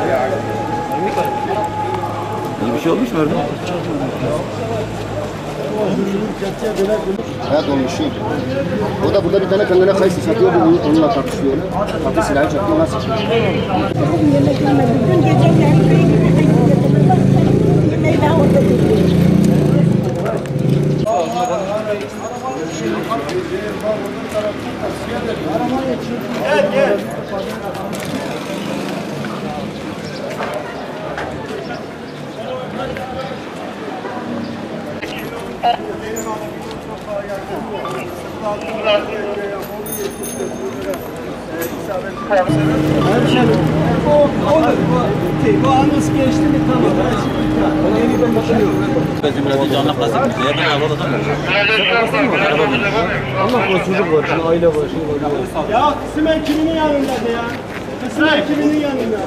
İyi bir şey olmuş mu orada? Hayat olmuşu. O da burada bir tane kendine kayısı satıyor, onunla tartışıyor. Kapı silahı çakıyor, nasıl? Yemek yemedim. Dün gece yemeği daha orada yedim. Gel gel. Bu anız geçti mi tamam. Allah korusun, çocuk var, şimdi aile var, şimdi var. Ya kısmen kiminin yanındadı ya? Kısmen kiminin yanında?